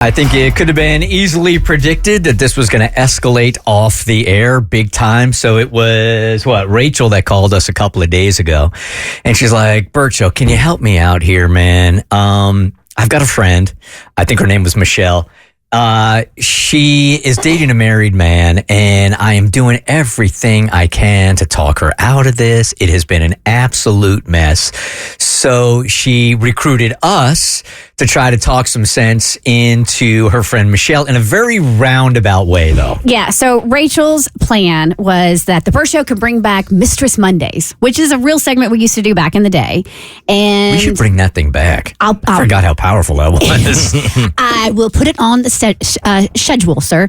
I think it could have been easily predicted that this was going to escalate off the air big time. So it was, Rachel that called us a couple of days ago. And she's like, Bert Show, can you help me out here, man? I've got a friend. I think her name was Michelle. She is dating a married man, and I am doing everything I can to talk her out of this. It has been an absolute mess. So she recruited us to try to talk some sense into her friend Michelle in a very roundabout way, though. Yeah, so Rachel's plan was that the Bert Show could bring back Mistress Mondays, which is a real segment we used to do back in the day. And we should bring that thing back. I forgot how powerful that was. I will put it on the schedule, sir.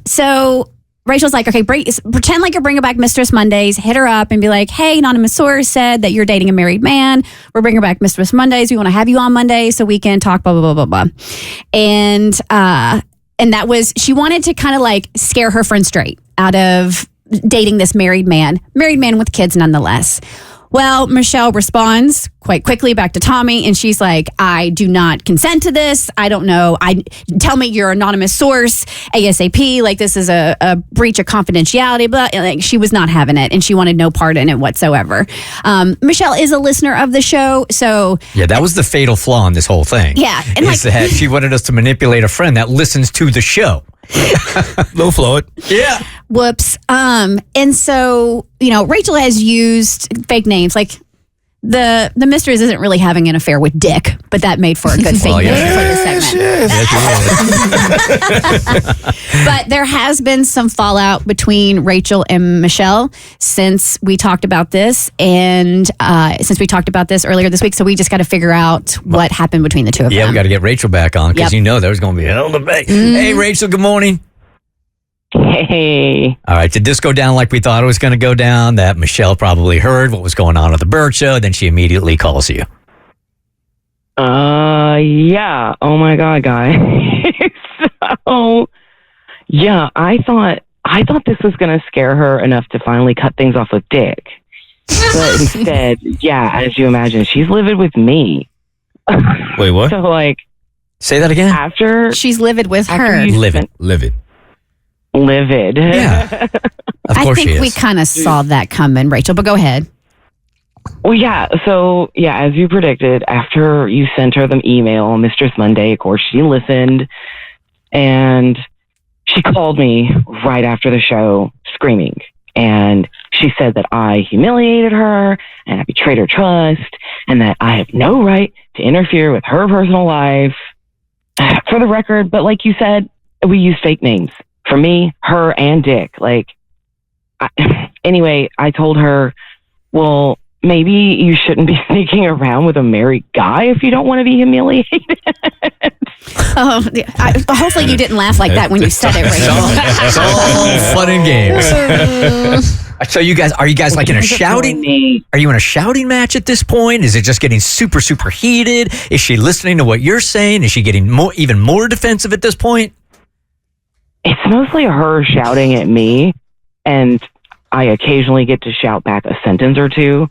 So Rachel's like, okay, pretend like you're bringing back Mistress Mondays. Hit her up and be like, hey, anonymous source said that you're dating a married man. We're bringing back Mistress Mondays. We want to have you on Monday so we can talk, blah, blah, blah, blah, blah. And that was, she wanted to kind of like scare her friend straight out of dating this married man with kids nonetheless. Well, Michelle responds quite quickly back to Tommy, and she's like, I do not consent to this. I don't know. Tell me your anonymous source ASAP. Like, this is a breach of confidentiality. But like, she was not having it, and she wanted no part in it whatsoever. Michelle is a listener of the show, so yeah, that was the fatal flaw in this whole thing. Yeah, and that she wanted us to manipulate a friend that listens to the show. Low flow it. Yeah. Whoops. And so, Rachel has used fake names. Like the mistress isn't really having an affair with Dick, but that made for a good fake name for the segment. But there has been some fallout between Rachel and Michelle since we talked about this, and since we talked about this earlier this week. So we just got to figure out what happened between the two of them. Yeah, we got to get Rachel back on because there's going to be a hell of a debate. Hey, Rachel, good morning. Hey. All right. Did this go down like we thought it was going to go down? That Michelle probably heard what was going on at the Bert Show. Then she immediately calls you. Yeah. Oh my God, guys. So, yeah, I thought this was going to scare her enough to finally cut things off with Dick. But instead, yeah, as you imagine, she's livid with me. Wait, what? So, like, say that again. She's livid with her. Livid. Yeah. Of course she is. I think we kind of saw that coming, Rachel, but go ahead. Well, yeah. So, yeah, as you predicted, after you sent her the email, Mistress Monday, of course, she listened, and she called me right after the show screaming. And she said that I humiliated her and I betrayed her trust and that I have no right to interfere with her personal life. For the record, but like you said, we use fake names. For me, her, and Dick. Anyway, I told her, well, maybe you shouldn't be sneaking around with a married guy if you don't want to be humiliated. Hopefully you didn't laugh like that when you said it, Rachel. It's all fun and games. So are you guys like in a shouting? Are you in a shouting match at this point? Is it just getting super, super heated? Is she listening to what you're saying? Is she getting even more defensive at this point? It's mostly her shouting at me, and I occasionally get to shout back a sentence or two.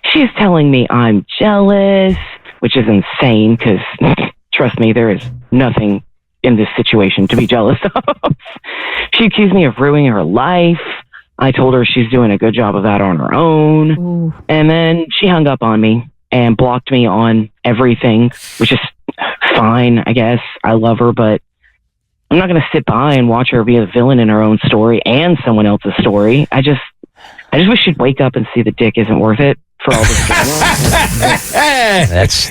She's telling me I'm jealous, which is insane because, trust me, there is nothing in this situation to be jealous of. She accused me of ruining her life. I told her she's doing a good job of that on her own. Ooh. And then she hung up on me and blocked me on everything, which is fine, I guess. I love her, but I'm not going to sit by and watch her be a villain in her own story and someone else's story. I just wish she'd wake up and see that Dick isn't worth it for all this drama.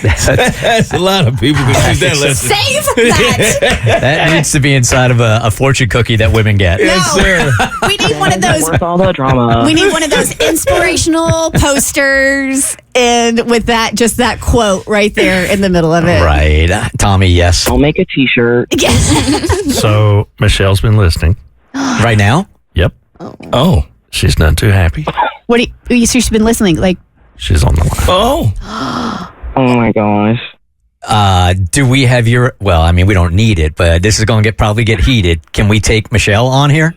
That's a lot of people can use that lesson. Save that. That needs to be inside of a fortune cookie that women get. Yes, sir. We need one of those. Worth all the drama. We need one of those inspirational posters, and with just that quote right there in the middle of it. Right, Tommy. Yes. I'll make a T-shirt. Yes. So Michelle's been listening. Right now? Yep. Oh, she's not too happy. What do you? So she's been listening, like. She's on the line. Oh. Oh my gosh. Do we have your? Well, I mean, we don't need it, but this is going to probably get heated. Can we take Michelle on here?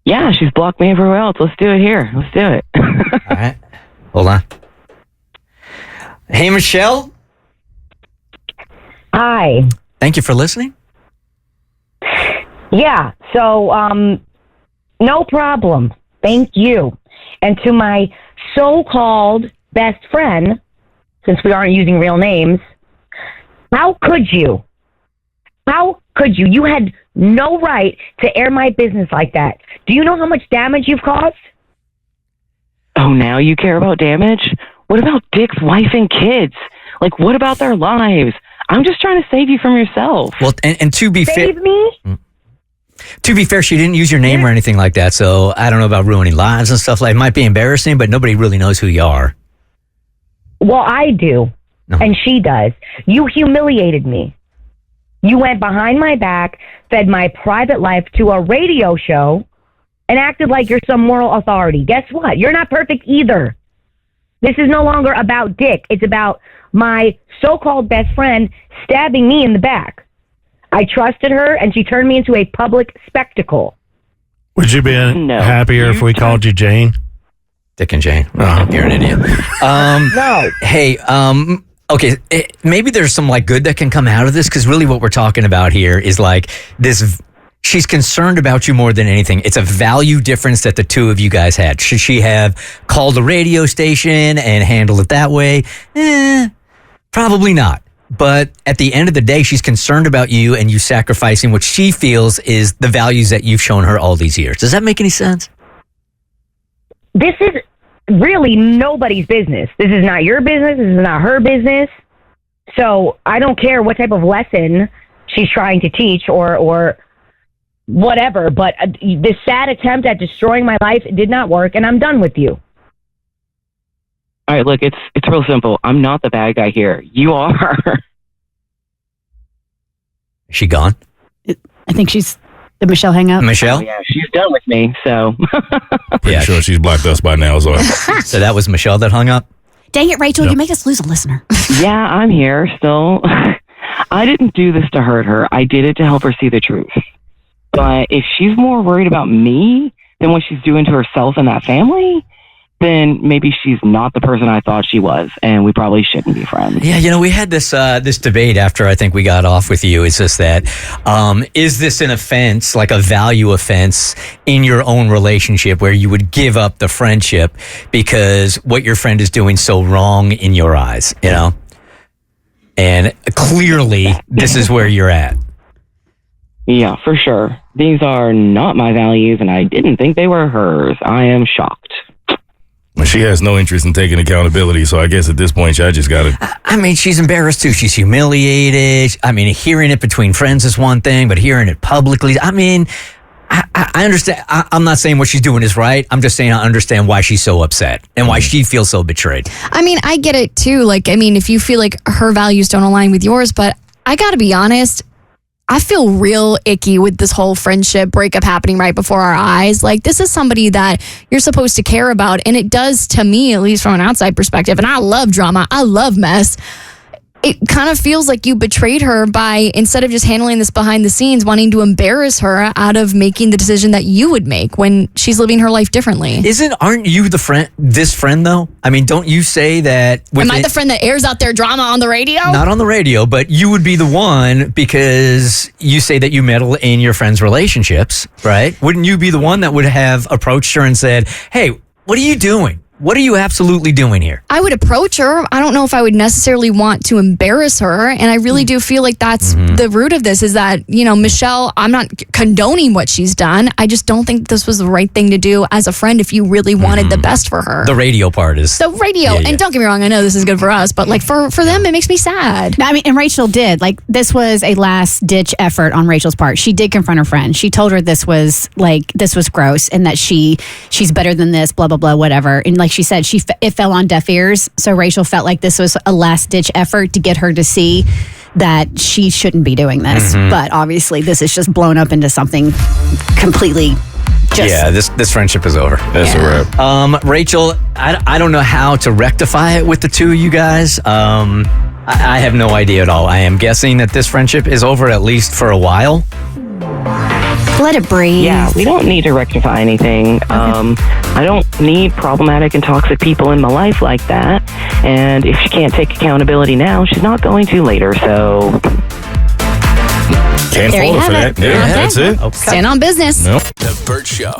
Yeah, she's blocked me everywhere else. Let's do it here. Let's do it. All right. Hold on. Hey, Michelle. Hi. Thank you for listening. Yeah, so no problem. Thank you. And to my so-called best friend, since we aren't using real names, how could you? How could you? You had no right to air my business like that. Do you know how much damage you've caused? Oh, now you care about damage? What about Dick's wife and kids? Like, what about their lives? I'm just trying to save you from yourself. Well, and to be fair, Save me? to be fair, she didn't use your name or anything like that. So I don't know about ruining lives and stuff like. It might be embarrassing, but nobody really knows who you are. Well, I do. No. And she does. You humiliated me. You went behind my back, fed my private life to a radio show, and acted like you're some moral authority. Guess what? You're not perfect either. This is no longer about Dick. It's about my so-called best friend stabbing me in the back. I trusted her, and she turned me into a public spectacle. Would you be happier if we called you Jane? Dick and Jane. Oh, you're an idiot. No. Hey, okay, maybe there's some like good that can come out of this, because really what we're talking about here is like this. She's concerned about you more than anything. It's a value difference that the two of you guys had. Should she have called the radio station and handled it that way? Probably not. But at the end of the day, she's concerned about you and you sacrificing what she feels is the values that you've shown her all these years. Does that make any sense? This is really nobody's business. This is not your business. This is not her business. So I don't care what type of lesson she's trying to teach or whatever. But this sad attempt at destroying my life did not work, and I'm done with you. All right, look, it's real simple. I'm not the bad guy here. You are. Is she gone? I think she's. Did Michelle hang up? Michelle? Oh, yeah, she's done with me, so. Pretty sure she's blocked us by now. So So that was Michelle that hung up? Dang it, Rachel, you make us lose a listener. Yeah, I'm here still. I didn't do this to hurt her. I did it to help her see the truth. But if she's more worried about me than what she's doing to herself and that family, then maybe she's not the person I thought she was, and we probably shouldn't be friends. Yeah, we had this this debate after I think we got off with you. It's just that, is this an offense, like a value offense in your own relationship where you would give up the friendship because what your friend is doing so wrong in your eyes, you know? And clearly, this is where you're at. Yeah, for sure. These are not my values, and I didn't think they were hers. I am shocked. she has no interest in taking accountability. So I guess at this point, I just got to. I mean, she's embarrassed too. She's humiliated. I mean, hearing it between friends is one thing, but hearing it publicly, I mean, I understand. I'm not saying what she's doing is right. I'm just saying I understand why she's so upset and why she feels so betrayed. I mean, I get it too. Like, I mean, if you feel like her values don't align with yours, but I got to be honest, I feel real icky with this whole friendship breakup happening right before our eyes. Like, this is somebody that you're supposed to care about. And it does to me, at least from an outside perspective. And I love drama. I love mess. It kind of feels like you betrayed her by, instead of just handling this behind the scenes, wanting to embarrass her out of making the decision that you would make when she's living her life differently. Aren't you the friend, this friend though? I mean, don't you say that? Am I the friend that airs out their drama on the radio? Not on the radio, but you would be the one because you say that you meddle in your friends' relationships, right? Wouldn't you be the one that would have approached her and said, hey, what are you doing? What are you absolutely doing here? I would approach her. I don't know if I would necessarily want to embarrass her. And I really do feel like that's the root of this is that, you know, Michelle, I'm not condoning what she's done. I just don't think this was the right thing to do as a friend if you really wanted the best for her. The radio part is. So radio, Yeah. and don't get me wrong, I know this is good for us, but like for them, it makes me sad. I mean, and Rachel did. Like, this was a last-ditch effort on Rachel's part. She did confront her friend. She told her this was gross and that she's better than this, blah, blah, blah, whatever. And like she said, it fell on deaf ears. So Rachel felt like this was a last-ditch effort to get her to see that she shouldn't be doing this. But obviously, this is just blown up into something completely just... Yeah, this friendship is over. That's a wrap. Rachel, I don't know how to rectify it with the two of you guys. I have no idea at all. I am guessing that this friendship is over at least for a while. Let it breathe. Yeah, we don't need to rectify anything. I don't need problematic and toxic people in my life like that. And if she can't take accountability now, she's not going to later. So Can't There you fault her for have that. it. Yeah, Okay. that's it. Okay. Stand on business. Nope. The Bert Show.